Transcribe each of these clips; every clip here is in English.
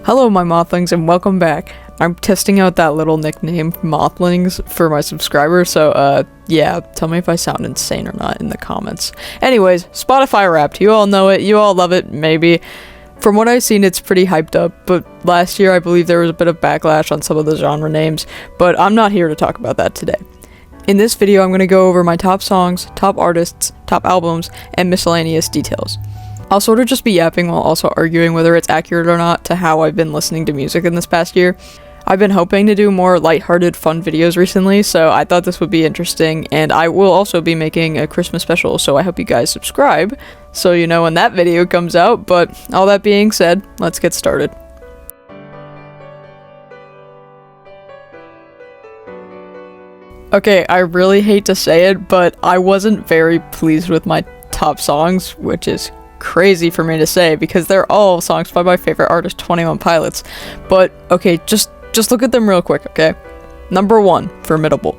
Hello my Mothlings and welcome back. I'm testing out that little nickname Mothlings for my subscribers, so yeah, tell me if I sound insane or not in the comments. Anyways, Spotify Wrapped, you all know it, you all love it, maybe. From what I've seen, it's pretty hyped up, but last year I believe there was a bit of backlash on some of the genre names, but I'm not here to talk about that today. In this video, I'm going to go over my top songs, top artists, top albums, and miscellaneous details. I'll sort of just be yapping while also arguing whether it's accurate or not to how I've been listening to music in this past year. I've been hoping to do more lighthearted, fun videos recently, so I thought this would be interesting, and I will also be making a Christmas special, so I hope you guys subscribe, so you know when that video comes out. But all that being said, let's get started. Okay, I really hate to say it, but I wasn't very pleased with my top songs, which is crazy for me to say because they're all songs by my favorite artist, 21 Pilots. But okay, just look at them real quick, okay? Number 1, Formidable.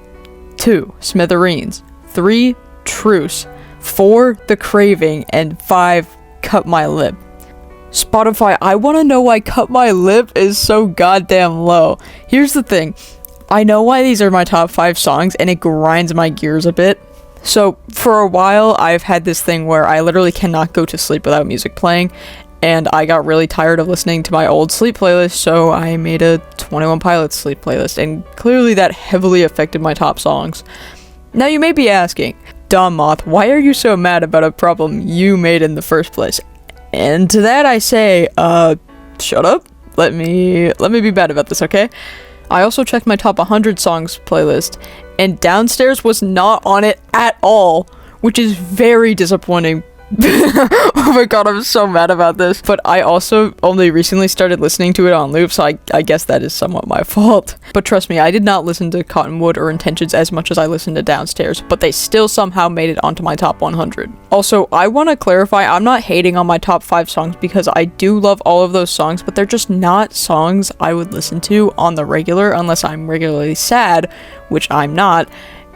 2, Smithereens. 3, Truce. 4, The Craving. And 5, Cut My Lip. Spotify, I want to know why Cut My Lip is so goddamn low. Here's the thing. I know why these are my top 5 songs, and it grinds my gears a bit. So, for a while, I've had this thing where I literally cannot go to sleep without music playing, and I got really tired of listening to my old sleep playlist, so I made a 21 Pilots sleep playlist, and clearly that heavily affected my top songs. Now you may be asking, Dom Moth, why are you so mad about a problem you made in the first place? And to that I say, shut up. Let me be bad about this, okay? I also checked my top 100 songs playlist, and Downstairs was not on it at all, which is very disappointing. Oh my god, I'm so mad about this. But I also only recently started listening to it on loop, so I guess that is somewhat my fault. But trust me, I did not listen to Cottonwood or Intentions as much as I listened to Downstairs, but they still somehow made it onto my top 100. Also, I want to clarify, I'm not hating on my top 5 songs because I do love all of those songs, but they're just not songs I would listen to on the regular unless I'm regularly sad, which I'm not,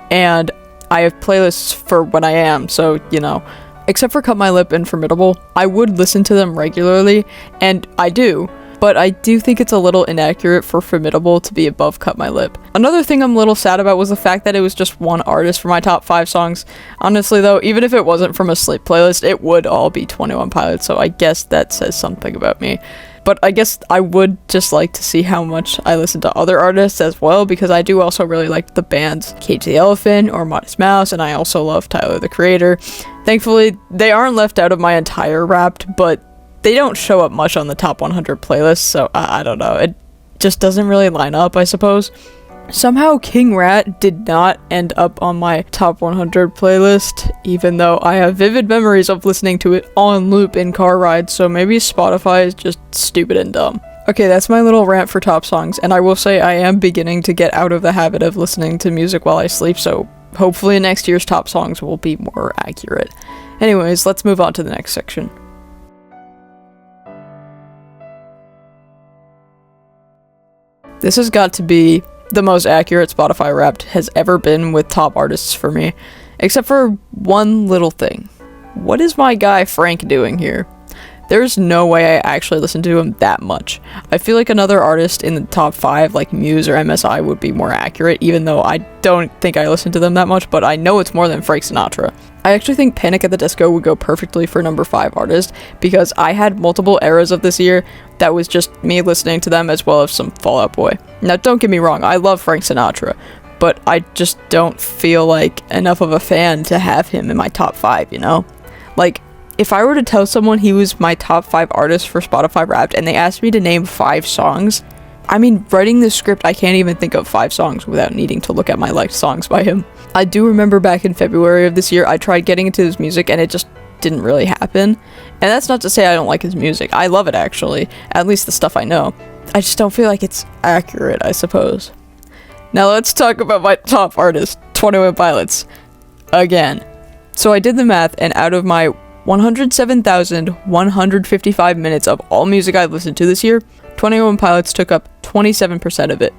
and I have playlists for when I am, so, you know. Except for Cut My Lip and Formidable, I would listen to them regularly, and I do, but I do think it's a little inaccurate for Formidable to be above Cut My Lip. Another thing I'm a little sad about was the fact that it was just one artist for my top 5 songs. Honestly though, even if it wasn't from a sleep playlist, it would all be 21 Pilots, so I guess that says something about me. But I guess I would just like to see how much I listen to other artists as well, because I do also really like the bands Cage the Elephant or Modest Mouse, and I also love Tyler the Creator. Thankfully, they aren't left out of my entire Wrapped, but they don't show up much on the top 100 playlist, so I don't know. It just doesn't really line up, I suppose. Somehow King Rat did not end up on my top 100 playlist, even though I have vivid memories of listening to it on loop in car rides, so maybe Spotify is just stupid and dumb. Okay, that's my little rant for top songs, and I will say I am beginning to get out of the habit of listening to music while I sleep, so hopefully next year's top songs will be more accurate. Anyways, let's move on to the next section. This has got to be the most accurate Spotify Wrapped has ever been with top artists for me, except for one little thing. What is my guy Frank doing here? There's no way I actually listen to him that much. I feel like another artist in the top 5, like Muse or MSI, would be more accurate, even though I don't think I listen to them that much, but I know it's more than Frank Sinatra. I actually think Panic at the Disco would go perfectly for number 5 artist, because I had multiple eras of this year that was just me listening to them as well as some Fall Out Boy. Now don't get me wrong, I love Frank Sinatra, but I just don't feel like enough of a fan to have him in my top 5, you know? Like, if I were to tell someone he was my top 5 artist for Spotify Wrapped and they asked me to name 5 songs, I mean, writing this script, I can't even think of 5 songs without needing to look at my liked songs by him. I do remember back in February of this year, I tried getting into his music and it just didn't really happen. And that's not to say I don't like his music. I love it, actually. At least the stuff I know. I just don't feel like it's accurate, I suppose. Now let's talk about my top artist, 21 Pilots. Again. So I did the math, and out of my 107,155 minutes of all music I've listened to this year, 21 Pilots took up 27% of it.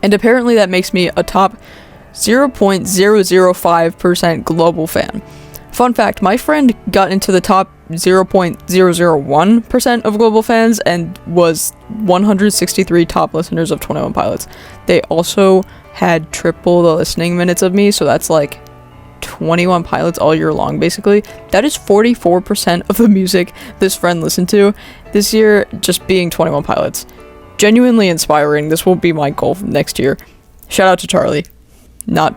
And apparently that makes me a top 0.005% global fan. Fun fact, my friend got into the top 0.001% of global fans and was 163 top listeners of 21 Pilots. They also had triple the listening minutes of me, so that's like 21 Pilots all year long, basically. That is 44% of the music this friend listened to this year, just being 21 Pilots. Genuinely inspiring. This will be my goal for next year. Shout out to Charlie. Not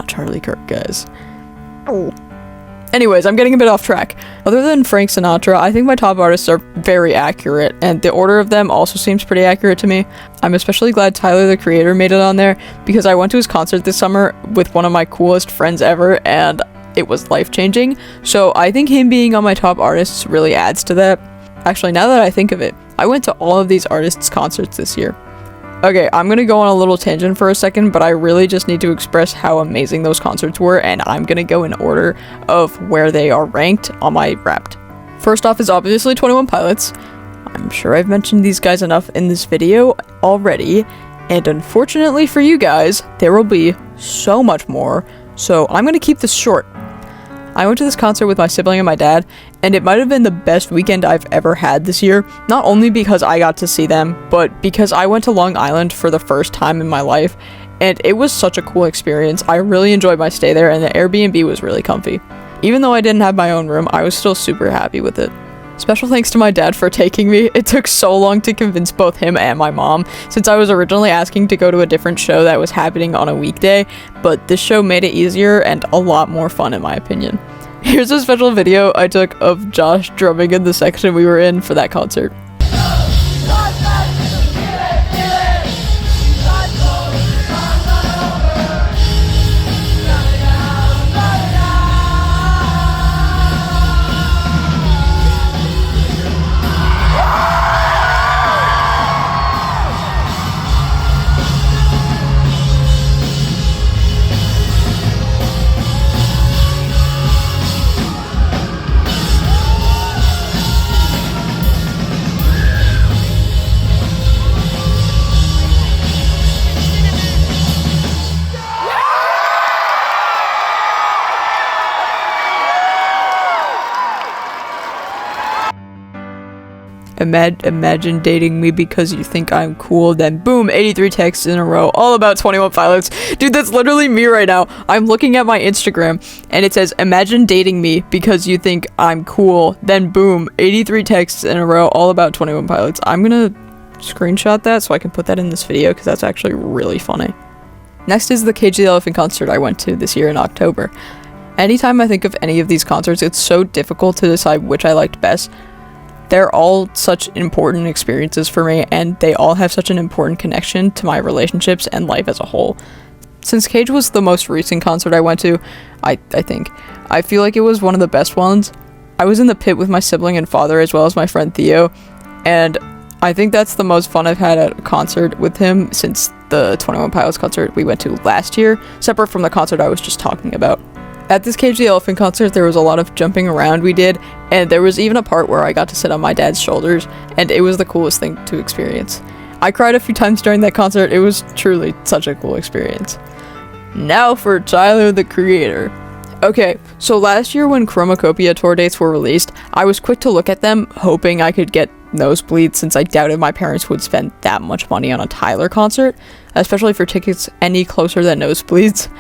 Charlie Kirk, guys. Oh. Anyways, I'm getting a bit off track. Other than Frank Sinatra, I think my top artists are very accurate, and the order of them also seems pretty accurate to me. I'm especially glad Tyler, the Creator, made it on there, because I went to his concert this summer with one of my coolest friends ever, and it was life-changing. So I think him being on my top artists really adds to that. Actually, now that I think of it, I went to all of these artists' concerts this year. Okay, I'm gonna go on a little tangent for a second, but I really just need to express how amazing those concerts were, and I'm gonna go in order of where they are ranked on my Wrapped. First off is obviously 21 Pilots. I'm sure I've mentioned these guys enough in this video already, and unfortunately for you guys, there will be so much more, so I'm gonna keep this short. I went to this concert with my sibling and my dad, and it might have been the best weekend I've ever had this year, not only because I got to see them, but because I went to Long Island for the first time in my life, and it was such a cool experience. I really enjoyed my stay there, and the Airbnb was really comfy. Even though I didn't have my own room, I was still super happy with it. Special thanks to my dad for taking me. It took so long to convince both him and my mom, since I was originally asking to go to a different show that was happening on a weekday, but this show made it easier and a lot more fun in my opinion. Here's a special video I took of Josh drumming in the section we were in for that concert. Imagine dating me because you think I'm cool, then boom, 83 texts in a row, all about 21 Pilots. Dude, that's literally me right now. I'm looking at my Instagram, and it says, imagine dating me because you think I'm cool, then boom, 83 texts in a row, all about 21 Pilots. I'm gonna screenshot that so I can put that in this video, because that's actually really funny. Next is the Cage the Elephant concert I went to this year in October. Anytime I think of any of these concerts, it's so difficult to decide which I liked best. They're all such important experiences for me, and they all have such an important connection to my relationships and life as a whole. Since Cage was the most recent concert I went to, I feel like it was one of the best ones. I was in the pit with my sibling and father as well as my friend Theo, and I think that's the most fun I've had at a concert with him since the 21 Pilots concert we went to last year, separate from the concert I was just talking about. At this Cage the Elephant concert, there was a lot of jumping around we did, and there was even a part where I got to sit on my dad's shoulders, and it was the coolest thing to experience. I cried a few times during that concert. It was truly such a cool experience. Now for Tyler, the Creator. Okay, so last year when Chromacopia tour dates were released, I was quick to look at them, hoping I could get nosebleeds since I doubted my parents would spend that much money on a Tyler concert, especially for tickets any closer than nosebleeds.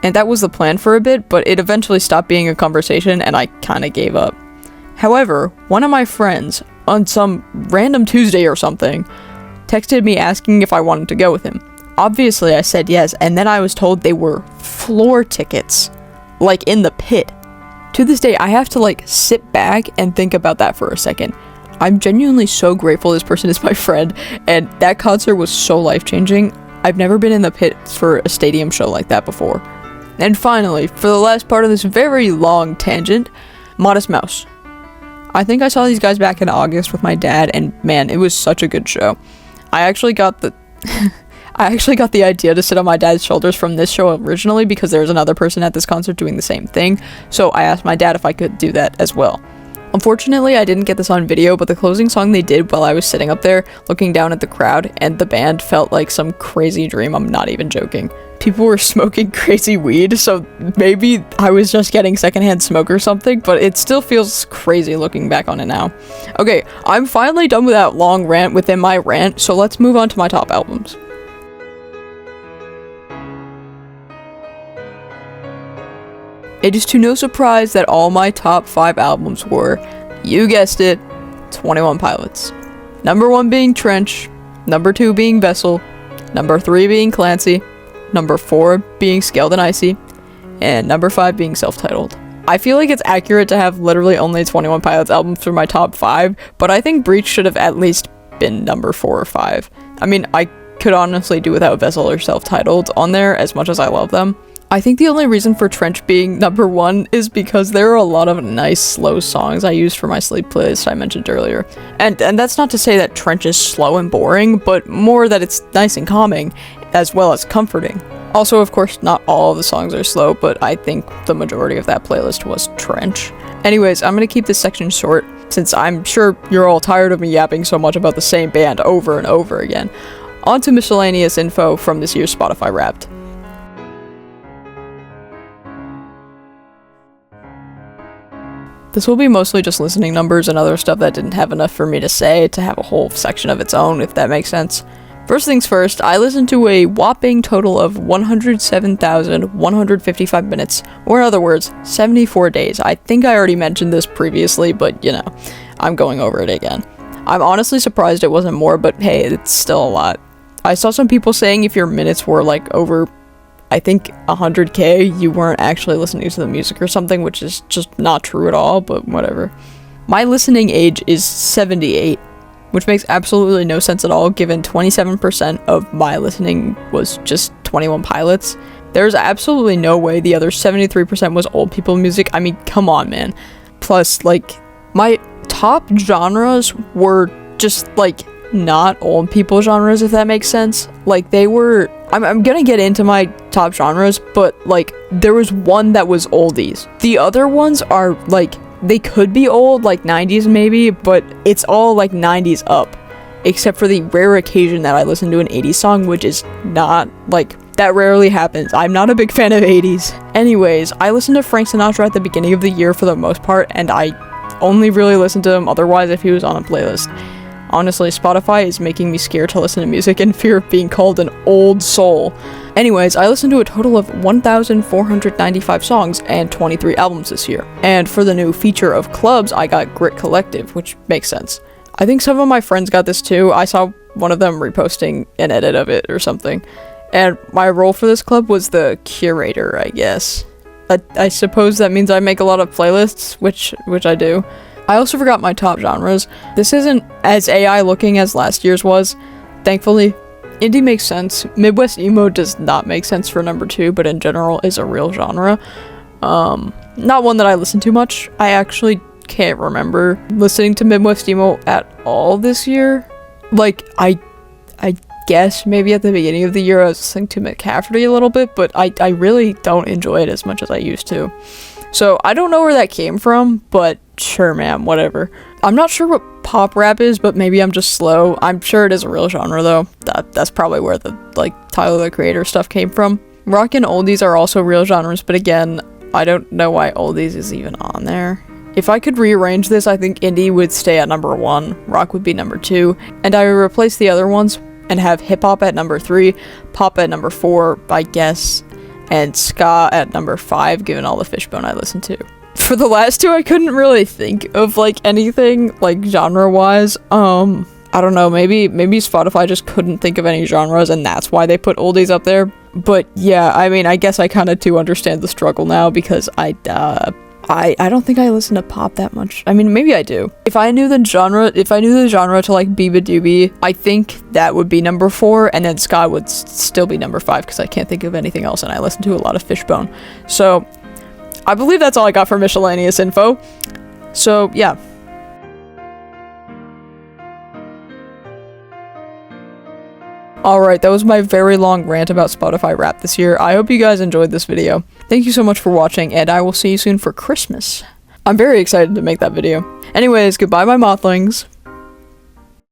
And that was the plan for a bit, but it eventually stopped being a conversation and I kinda gave up. However, one of my friends, on some random Tuesday or something, texted me asking if I wanted to go with him. Obviously I said yes, and then I was told they were floor tickets, like in the pit. To this day, I have to sit back and think about that for a second. I'm genuinely so grateful this person is my friend, and that concert was so life-changing. I've never been in the pit for a stadium show like that before. And finally, for the last part of this very long tangent, Modest Mouse. I think I saw these guys back in August with my dad, and man, it was such a good show. I actually got the idea to sit on my dad's shoulders from this show originally because there was another person at this concert doing the same thing, so I asked my dad if I could do that as well. Unfortunately, I didn't get this on video, but the closing song they did while I was sitting up there, looking down at the crowd and the band felt like some crazy dream. I'm not even joking. People were smoking crazy weed, so maybe I was just getting secondhand smoke or something, but it still feels crazy looking back on it now. Okay, I'm finally done with that long rant within my rant, so let's move on to my top albums. It is to no surprise that all my top 5 albums were, you guessed it, 21 Pilots. Number 1 being Trench, number 2 being Vessel, number 3 being Clancy, number 4 being Scaled and Icy, and number 5 being Self-Titled. I feel like it's accurate to have literally only 21 Pilots albums for my top 5, but I think Breach should have at least been number 4 or 5. I mean, I could honestly do without Vessel or Self-Titled on there as much as I love them. I think the only reason for Trench being number 1 is because there are a lot of nice slow songs I used for my sleep playlist I mentioned earlier. And that's not to say that Trench is slow and boring, but more that it's nice and calming, as well as comforting. Also, of course, not all of the songs are slow, but I think the majority of that playlist was Trench. Anyways, I'm gonna keep this section short, since I'm sure you're all tired of me yapping so much about the same band over and over again. On to miscellaneous info from this year's Spotify Wrapped. This will be mostly just listening numbers and other stuff that didn't have enough for me to say to have a whole section of its own, if that makes sense. First things first, I listened to a whopping total of 107,155 minutes, or in other words, 74 days. I think I already mentioned this previously, but you know, I'm going over it again. I'm honestly surprised it wasn't more, but hey, it's still a lot. I saw some people saying if your minutes were like over, I think 100k, you weren't actually listening to the music or something, which is just not true at all, but whatever. My listening age is 78, which makes absolutely no sense at all given 27% of my listening was just 21 Pilots. There's absolutely no way the other 73% was old people music. I mean, come on, man. Plus, like, my top genres were just, like, not old people genres, if that makes sense. Like, they were... I'm gonna get into my top genres, but, like, there was one that was oldies. The other ones are, like, they could be old, like 90s maybe, but it's all, like, 90s up. Except for the rare occasion that I listen to an 80s song, which is not, like, that rarely happens. I'm not a big fan of 80s. Anyways, I listened to Frank Sinatra at the beginning of the year for the most part, and I only really listened to him otherwise if he was on a playlist. Honestly, Spotify is making me scared to listen to music in fear of being called an old soul. Anyways, I listened to a total of 1,495 songs and 23 albums this year. And for the new feature of clubs, I got Grit Collective, which makes sense. I think some of my friends got this too. I saw one of them reposting an edit of it or something. And my role for this club was the curator, I guess. I suppose that means I make a lot of playlists, which I do. I also forgot my top genres. This isn't as AI looking as last year's was, thankfully. Indie makes sense. Midwest emo does not make sense for number 2, but in general is a real genre. Not one that I listen to much. I actually can't remember listening to Midwest emo at all this year. Like, I guess maybe at the beginning of the year I was listening to McCafferty a little bit, but I really don't enjoy it as much as I used to. So I don't know where that came from, but sure, man, whatever. I'm not sure what pop rap is, but maybe I'm just slow. I'm sure it is a real genre, though. That's probably where the, like, Tyler, the Creator stuff came from. Rock and oldies are also real genres, but again, I don't know why oldies is even on there. If I could rearrange this, I think indie would stay at number 1, rock would be number 2, and I would replace the other ones and have hip-hop at number 3, pop at number 4, I guess, and ska at number 5, given all the Fishbone I listen to. For the last 2, I couldn't really think of, like, anything, like, genre-wise. I don't know, maybe Spotify just couldn't think of any genres, and that's why they put oldies up there. But, yeah, I mean, I guess I kind of do understand the struggle now, because I don't think I listen to pop that much. I mean, maybe I do. If I knew the genre to, like, Biba Doobie, I think that would be number 4, and then ska would still be number 5, because I can't think of anything else, and I listen to a lot of Fishbone. So, I believe that's all I got for miscellaneous info. So, yeah. Alright, that was my very long rant about Spotify Wrapped this year. I hope you guys enjoyed this video. Thank you so much for watching, and I will see you soon for Christmas. I'm very excited to make that video. Anyways, goodbye, my mothlings.